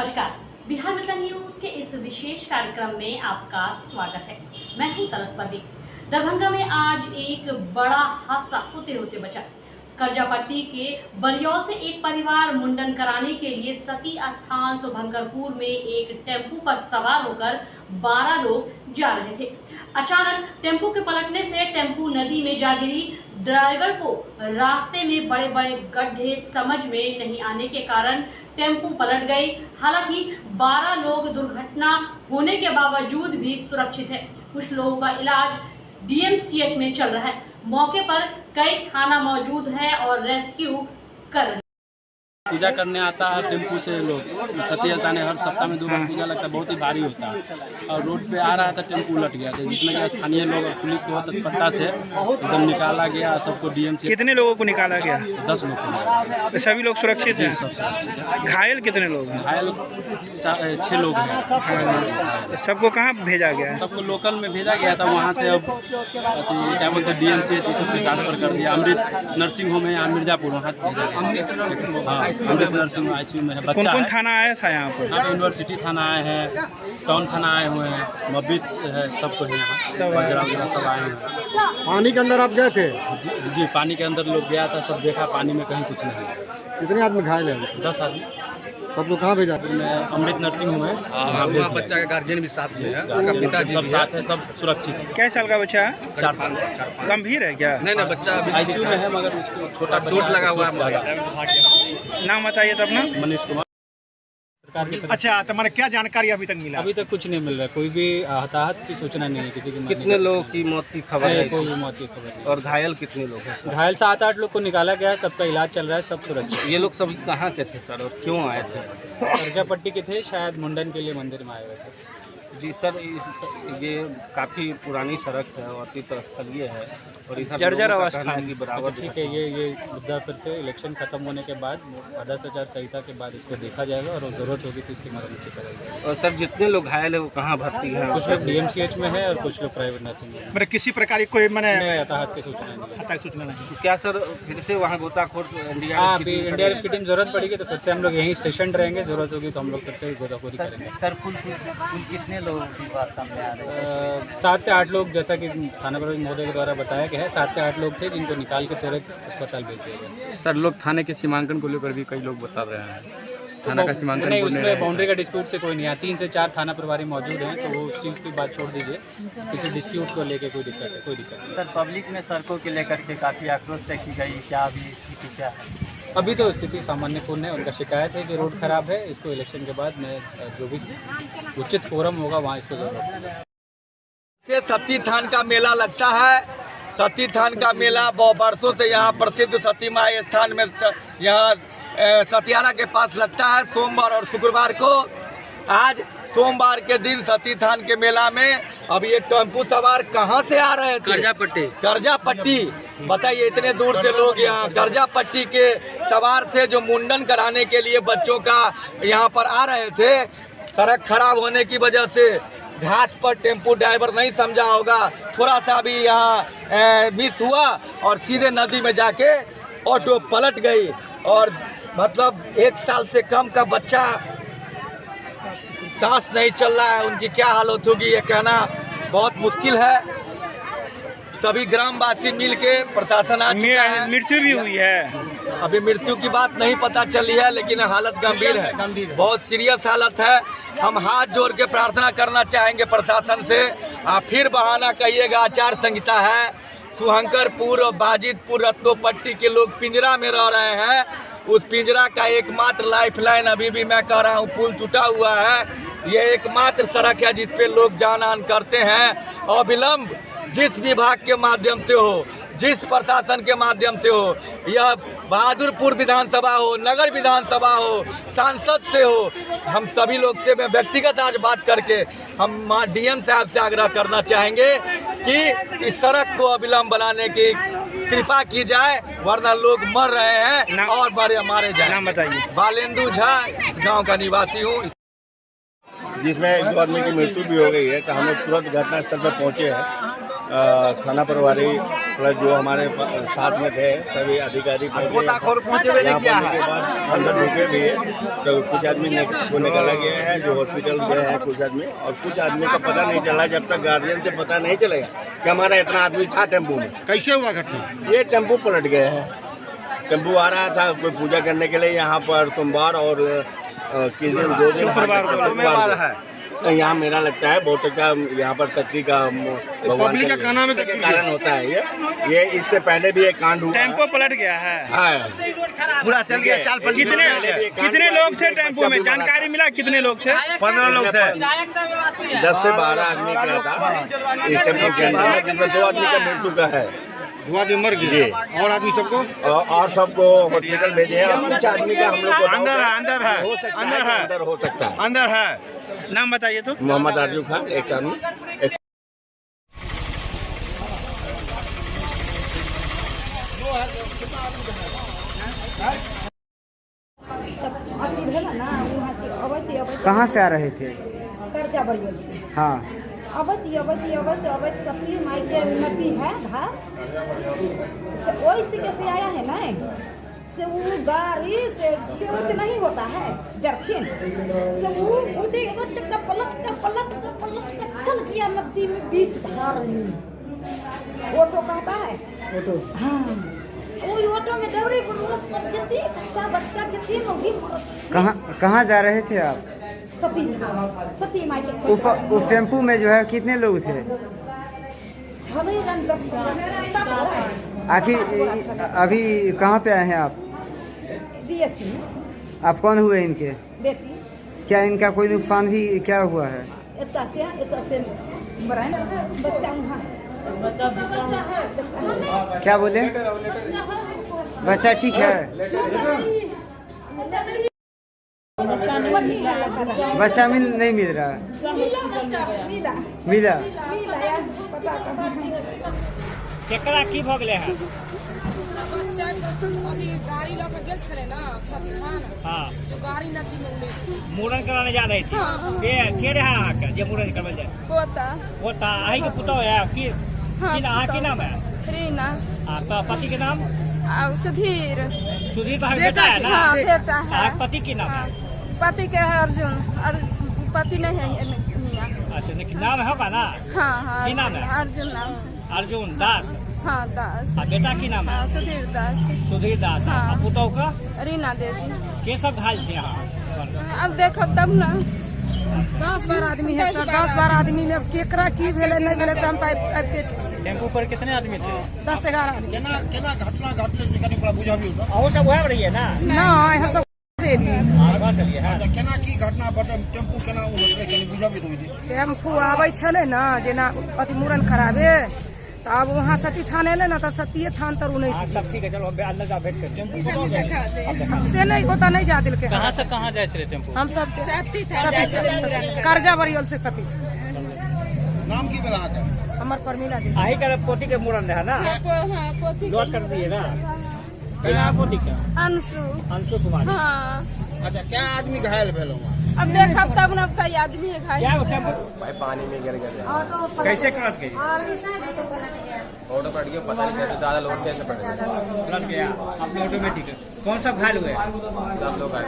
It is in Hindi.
नमस्कार, बिहार मित्र न्यूज के इस विशेष कार्यक्रम में आपका स्वागत है। मैं हूं तलत परवीन। दरभंगा में आज एक बड़ा हादसा होते होते बचा। करजापट्टी के बरियौल से एक परिवार मुंडन कराने के लिए सती स्थान शुभंकरपुर में एक टेम्पो पर सवार होकर 12 लोग जा रहे थे। अचानक टेम्पो के पलटने से टेम्पो नदी में जा गिरी। ड्राइवर को रास्ते में बड़े बड़े गड्ढे समझ में नहीं आने के कारण टेम्पो पलट गई। हालांकि 12 लोग दुर्घटना होने के बावजूद भी सुरक्षित है। कुछ लोगों का इलाज डीएमसीएच में चल रहा है। मौके पर कई थाना मौजूद है और रेस्क्यू कर रहे हैं। पूजा करने आता है टेम्पू से लोग। सती स्थान हर सप्ताह में 2 बार पूजा लगता है, बहुत ही भारी होता है। और रोड पे आ रहा था, टेम्पू उलट गया था, जिसमें कि स्थानीय लोग और पुलिस के बहुत तत्परता से एकदम निकाला गया। सबको डीएमसी। कितने लोगों को निकाला गया? 10 लोग को। तो सभी लोग सुरक्षित हैं? सब सुरक्षित है। घायल कितने लोग हैं? घायल 6 लोग हैं। सबको कहाँ भेजा गया है? सबको लोकल में भेजा गया था। वहाँ से अब क्या बोलते हैं डीएमसीएच सब ट्रांसफर कर दिया। अमृत नर्सिंग होम है यहाँ मिर्जापुर, वहाँ भेजा गया। अमृत नर्सिंग आईसीयू में है। बच्चा कौन थाना आया था यहाँ पर? यहाँ पे यूनिवर्सिटी थाना आए हैं, टाउन थाना आए हुए हैं, मब्बित है, सबको है यहाँ बजरा वगैरह सब आए हैं। पानी के अंदर आप गए थे? जी पानी के अंदर लोग गया था, सब देखा पानी में कहीं कुछ नहीं। कितने आदमी घायल हैं? 10 आदमी। सब लोग कहाँ भेजा? अमृत नर्सिंग होम है, वहाँ बच्चा का गार्जियन भी साथ में है, पिताजी सब साथ है, सब सुरक्षित है। क्या साल का बच्चा है? 4 साल। गंभीर है क्या? नहीं बच्चा अभी आईसीयू में है, मगर उसको छोटा चोट लगा हुआ है। नाम बताइए तो अपना। मनीष कुमार। अच्छा, तुम्हारे क्या जानकारी अभी तक मिला? अभी तक कुछ नहीं मिल रहा है, कोई भी हताहत की सूचना नहीं है किसी की। कितने लोगों की मौत की खबर है? कोई भी मौत की खबर नहीं। और घायल कितने लोग हैं? घायल 7-8 लोग को निकाला गया है, सबका इलाज चल रहा है, सब सुरक्षित। ये लोग सब कहाँ के थे सर और क्यों आए थे? करजापट्टी के थे, शायद मुंडन के लिए मंदिर में आए हुए थे। जी सर, ये काफ़ी पुरानी सड़क है और अति स्थलीय है और इधर जर्जर लोगों का अवस्था कहना है है। कि बराबर ठीक है, ये मुद्दा फिर से इलेक्शन खत्म होने के बाद आदर्श आचार संहिता के बाद इसको देखा जाएगा और जरूरत होगी तो इसकी मरम्मत करेंगे। और सर जितने लोग घायल है वो कहाँ भर्ती हैं? कुछ लोग डीएमसीएच में है और कुछ लोग प्राइवेट नर्सिंग में है। मेरे किसी प्रकार की कोई मैंने हताहत की सूचना नहीं है। सूचना नहीं। क्या सर फिर से वहाँ गोताखोर हाँ, अभी एनडीआरएफ की टीम जरूरत पड़ेगी तो फिर से हम लोग यहीं स्टेशन रहेंगे। जरूरत होगी तो हम लोग फिर से गोताखोरी करेंगे। सर कुल कितने लोगों की बात सामने आ रही है? 7 से 8 लोग, जैसा कि थाना प्रभारी महोदय के द्वारा बताया गया है, 7 से 8 लोग थे जिनको निकाल के तुरंत अस्पताल भेज दिया गया। सर लोग थाने के सीमांकन को लेकर भी कई लोग बता रहे हैं। थाना का सीमांकन नहीं, उसमें बाउंड्री का डिस्प्यूट से कोई नहीं है। 3 से 4 थाना प्रभारी मौजूद हैं, तो वो उस चीज़ की बात छोड़ दीजिए। किसी डिस्प्यूट को लेके कोई दिक्कत है? कोई दिक्कत नहीं। सर पब्लिक में सड़कों के लेकर के काफ़ी आक्रोश देखी गई, क्या अभी स्थिति क्या है? अभी तो स्थिति सामान्यपूर्ण है। उनका शिकायत है कि रोड खराब है। इसको इलेक्शन के बाद मैं जो भी उचित फोरम होगा वहाँ इसको जरूर। सती थान का मेला लगता है। सती थान का मेला बरसों से यहाँ प्रसिद्ध सती माई स्थान में यहाँ सतियारा के पास लगता है सोमवार और शुक्रवार को। आज सोमवार के दिन सती थान के मेला में अब ये टेम्पू सवार कहाँ से आ रहे थे? करजापट्टी। बताइए, इतने दूर से लोग यहाँ करजापट्टी के सवार थे जो मुंडन कराने के लिए बच्चों का यहाँ पर आ रहे थे। सड़क खराब होने की वजह से घास पर टेम्पू ड्राइवर नहीं समझा होगा, थोड़ा सा भी यहाँ मिस हुआ और सीधे नदी में जाके ऑटो पलट गई। और मतलब 1 साल से कम का बच्चा, सांस नहीं चल रहा है, उनकी क्या हालत होगी ये कहना बहुत मुश्किल है। सभी ग्रामवासी मिलके प्रशासन आ चुका है। मृत्यु भी हुई है। अभी मृत्यु की बात नहीं पता चली है, लेकिन हालत गंभीर है, बहुत सीरियस हालत है। हम हाथ जोड़ के प्रार्थना करना चाहेंगे प्रशासन से। फिर बहाना कहिएगा आचार संहिता है। शुभंकरपुर और बाजितपुर रत्नोपट्टी के लोग पिंजरा में रह रहे हैं। उस पिंजरा का एकमात्र लाइफलाइन अभी भी मैं कह रहा हूँ पुल टूटा हुआ है। ये एकमात्र सड़क है जिस पे लोग जान आन करते हैं। अविलंब जिस विभाग के माध्यम से हो, जिस प्रशासन के माध्यम से हो, यह बहादुरपुर विधानसभा हो, नगर विधानसभा हो, सांसद से हो, हम सभी लोग से मैं व्यक्तिगत आज बात करके हम डीएम साहब से आग्रह करना चाहेंगे कि इस सड़क को अविलंब बनाने की कृपा की जाए, वरना लोग मर रहे हैं और बड़े मारे जाए। नाम बताइए। बालेंदु झा, इस गाँव का निवासी हूँ। जिसमें 1 आदमी की मृत्यु भी हो गई है, तो हम लोग तुरंत घटनास्थल पर पहुँचे हैं। थाना प्रभारी प्लस जो हमारे साथ में थे सभी अधिकारी यहाँ पहुँचने के बाद अंदर रुके भी है। तो कुछ आदमी को निकाला गया है जो हॉस्पिटल गए हैं कुछ आदमी, और कुछ आदमी का पता नहीं चला जब तक गार्जियन से पता नहीं चलेगा कि हमारा इतना आदमी था टेम्पू में। कैसे हुआ घटना? ये टेम्पू पलट गया है। टेम्पू आ रहा था कोई पूजा करने के लिए यहाँ पर सोमवार और किस दिन 2 दिन शुक्रवार है। यहाँ मेरा लगता है बहुत अच्छा यहाँ पर शक्ति का भगवान पब्लिक का खाना में के कारण होता है ये इससे पहले भी एक कांड हुआ। टेम्पो पलट गया है। हाँ पूरा चल गया चाल पर। कितने लोग थे टेम्पो में? जानकारी मिला कितने लोग थे? 15 लोग थे। 10 से 12 आदमी का था इस टेम्पो के अंदर, जिसमें 2 आदमी का मृत्यु का है। 2 आदमी मर गए और आदमी सबको और सबको हॉस्पिटल भेजे हैं। और कुछ आदमी का हम लोग को अंदर है अंदर हो सकता है। अंदर है। नाम बताइए तो। मोहम्मद अर्जुन खान एक आदमी। कहाँ से आ रहे थे? कर्जा बरियल से। हाँ। अवैध सती माई के उन्नति है धार से वही से कैसे आया है ना से वो गाड़ी से यूज नहीं होता है जरखिन से वो ऊँचे वो चक्का पलट कर चल गया नदी में बीच धार में। ऑटो कहता है ऑटो। हाँ वही ऑटो में डबरी बुढ़वा सब जती बच्चा जती होगी। कहाँ जा रहे थे आप? सती माई के उस टेम्पू में जो है कितने लोग थे? आखिर अभी कहाँ पे आए हैं आप? डीएसपी। आप कौन हुए इनके? बेटी। क्या इनका कोई नुकसान भी क्या हुआ है? बच्चा क्या बोले? बच्चा ठीक है? बच्चा नहीं मिल रहा? मिला। केकरा की भऽ गेलै है? गाड़ी लेकर गेल छले ना छठी खान। हाँ। जो गाड़ी नदी में मूड़न कराने जा रही थी। के रहा आके जे मूड़न करबे जाए? पोता आही के पुतौ है की? हाँ, की नाम है? रीना। आपका पति के नाम? सुधीर। सुधीर तो बेटा है ना? हाँ, बेटा है। पति की नाम है? पति के है अर्जुन और पति नहीं है। अच्छा नाम होगा ना? हाँ। की नाम है? अर्जुन नाम। अर्जुन दास। हाँ दास। बेटा की नाम है? सुधीर दास। सुधीर दास। हाँ। पुतौ का? रीना देवी। के सब घायल छे यहाँ? अब देखो तब ना। 10-12 आदमी है सर। 10-12 आदमी में केकरा की भेले नहीं भेले हम आते छी। टेम्पू पर कितने आदमी थे? 10-11 आदमी। केना घटना घटले से कनी पूरा बुझाबी हो। अहू सब वह रही है ना? ना हम सब केना की घटना बटे टेम्पू केना उठले कनी बुझाबी होई थी। टेम्पू आबै छले ना जेना अति मूड़न कराबे तो अब वहाँ सती थान एले ना तो सतीय थान तर उन्हें सब ठीक है। चलो अंदर जा भेंट करते से नहीं होता नहीं जा दिल के। कहाँ से कहाँ जाए थे टेम्पू? हम सब कर्जा बरियल से सती। नाम की बेला का? हमार परमीला दी। आही का पोती के मूड़न है ना? लौट कर दिए ना? क्या पोती का? अंशु कुमार। हाँ। अच्छा क्या आदमी घायल भेल? अब देखा तब न कई आदमी घायल। क्या टेम्पू भाई पानी में गिर गए। कैसे करत गई? ऑटो पलट गया, पता नहीं कैसे ज्यादा लोग कैसे पड़ गए। पलट गया। अपने ऑटोमेटिक कौन सा घायल हुए? सब लोग आए।